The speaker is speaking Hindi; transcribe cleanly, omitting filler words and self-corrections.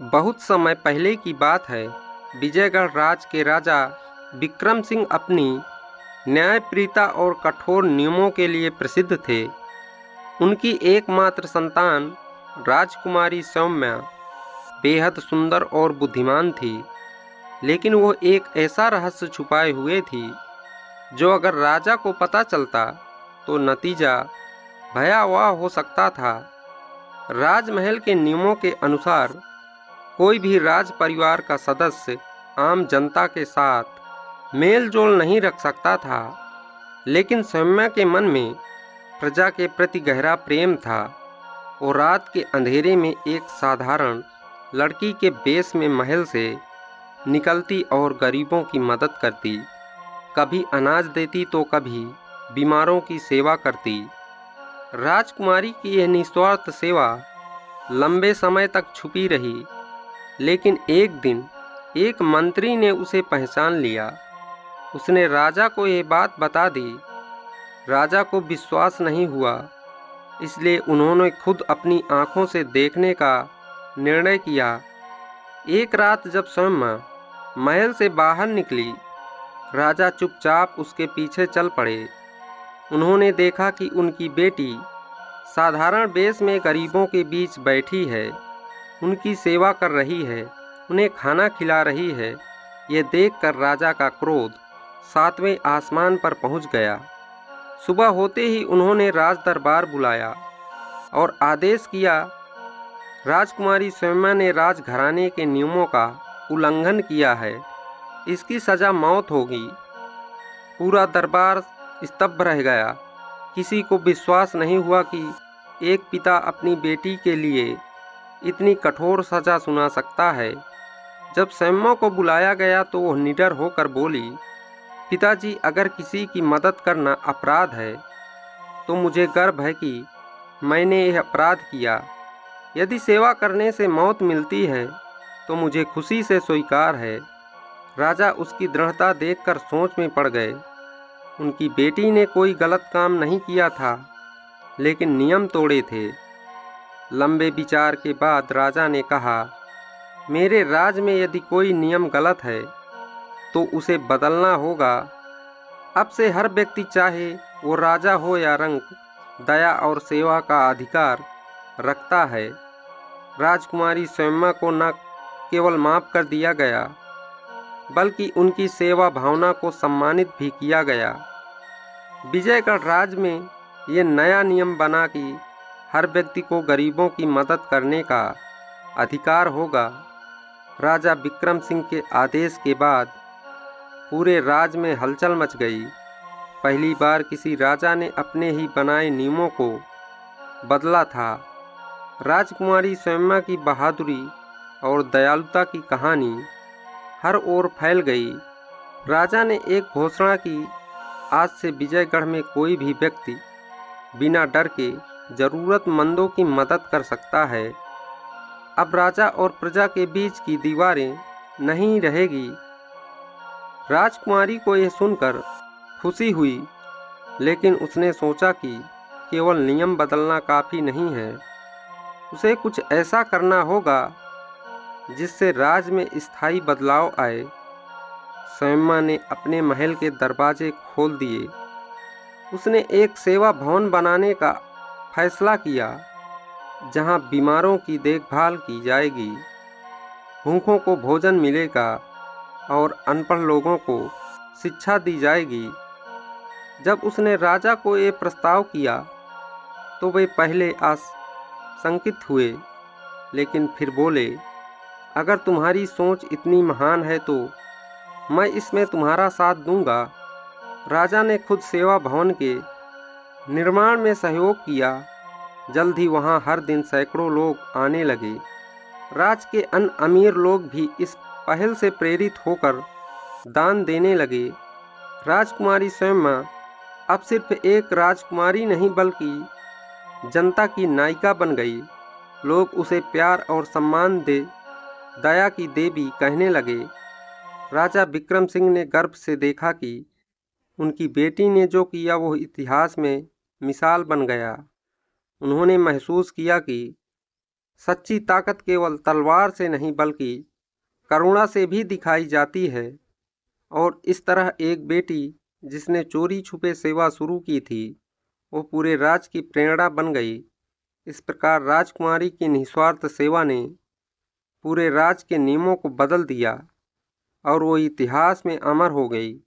बहुत समय पहले की बात है। विजयगढ़ राज के राजा विक्रम सिंह अपनी न्यायप्रियता और कठोर नियमों के लिए प्रसिद्ध थे। उनकी एकमात्र संतान राजकुमारी सौम्या बेहद सुंदर और बुद्धिमान थी, लेकिन वो एक ऐसा रहस्य छुपाए हुए थी जो अगर राजा को पता चलता तो नतीजा भयावह हो सकता था। राजमहल के नियमों के अनुसार कोई भी राज परिवार का सदस्य आम जनता के साथ मेल जोल नहीं रख सकता था, लेकिन सौम्या के मन में प्रजा के प्रति गहरा प्रेम था। और रात के अंधेरे में एक साधारण लड़की के वेश में महल से निकलती और गरीबों की मदद करती। कभी अनाज देती तो कभी बीमारों की सेवा करती। राजकुमारी की यह निस्वार्थ सेवा लंबे समय तक छुपी रही, लेकिन एक दिन एक मंत्री ने उसे पहचान लिया। उसने राजा को यह बात बता दी। राजा को विश्वास नहीं हुआ, इसलिए उन्होंने खुद अपनी आंखों से देखने का निर्णय किया। एक रात जब सौम्या महल से बाहर निकली, राजा चुपचाप उसके पीछे चल पड़े। उन्होंने देखा कि उनकी बेटी साधारण वेश में गरीबों के बीच बैठी है, उनकी सेवा कर रही है, उन्हें खाना खिला रही है। ये देखकर राजा का क्रोध 7वें आसमान पर पहुंच गया। सुबह होते ही उन्होंने राज दरबार बुलाया और आदेश किया, राजकुमारी सौम्या ने राजघराने के नियमों का उल्लंघन किया है, इसकी सजा मौत होगी। पूरा दरबार स्तब्ध रह गया। किसी को विश्वास नहीं हुआ कि एक पिता अपनी बेटी के लिए इतनी कठोर सजा सुना सकता है। जब सौम्या को बुलाया गया तो वह निडर होकर बोली, पिताजी, अगर किसी की मदद करना अपराध है तो मुझे गर्व है कि मैंने यह अपराध किया। यदि सेवा करने से मौत मिलती है तो मुझे खुशी से स्वीकार है। राजा उसकी दृढ़ता देखकर सोच में पड़ गए। उनकी बेटी ने कोई गलत काम नहीं किया था, लेकिन नियम तोड़े थे। लंबे विचार के बाद राजा ने कहा, मेरे राज में यदि कोई नियम गलत है तो उसे बदलना होगा। अब से हर व्यक्ति, चाहे वो राजा हो या रंक, दया और सेवा का अधिकार रखता है। राजकुमारी सौम्या को न केवल माफ कर दिया गया, बल्कि उनकी सेवा भावना को सम्मानित भी किया गया। विजयगढ़ राज में ये नया नियम बना कि हर व्यक्ति को गरीबों की मदद करने का अधिकार होगा। राजा विक्रम सिंह के आदेश के बाद पूरे राज में हलचल मच गई। पहली बार किसी राजा ने अपने ही बनाए नियमों को बदला था। राजकुमारी सौम्या की बहादुरी और दयालुता की कहानी हर ओर फैल गई। राजा ने एक घोषणा की, आज से विजयगढ़ में कोई भी व्यक्ति बिना डर के जरूरतमंदों की मदद कर सकता है। अब राजा और प्रजा के बीच की दीवारें नहीं रहेगी। राजकुमारी को यह सुनकर खुशी हुई, लेकिन उसने सोचा कि केवल नियम बदलना काफ़ी नहीं है। उसे कुछ ऐसा करना होगा जिससे राज में स्थायी बदलाव आए। सौम्या ने अपने महल के दरवाजे खोल दिए। उसने एक सेवा भवन बनाने का फैसला किया, जहां बीमारों की देखभाल की जाएगी, भूखों को भोजन मिलेगा और अनपढ़ लोगों को शिक्षा दी जाएगी। जब उसने राजा को ये प्रस्ताव किया तो वे पहले आशंकित हुए, लेकिन फिर बोले, अगर तुम्हारी सोच इतनी महान है तो मैं इसमें तुम्हारा साथ दूंगा। राजा ने खुद सेवा भवन के निर्माण में सहयोग किया। जल्द ही वहां हर दिन सैकड़ों लोग आने लगे। राज के अन्य अमीर लोग भी इस पहल से प्रेरित होकर दान देने लगे। राजकुमारी सौम्या अब सिर्फ एक राजकुमारी नहीं, बल्कि जनता की नायिका बन गई। लोग उसे प्यार और सम्मान दे दया की देवी कहने लगे। राजा विक्रम सिंह ने गर्व से देखा कि उनकी बेटी ने जो किया वो इतिहास में मिसाल बन गया। उन्होंने महसूस किया कि सच्ची ताकत केवल तलवार से नहीं बल्कि करुणा से भी दिखाई जाती है। और इस तरह एक बेटी जिसने चोरी छुपे सेवा शुरू की थी, वो पूरे राज की प्रेरणा बन गई। इस प्रकार राजकुमारी की निस्वार्थ सेवा ने पूरे राज के नियमों को बदल दिया और वो इतिहास में अमर हो गई।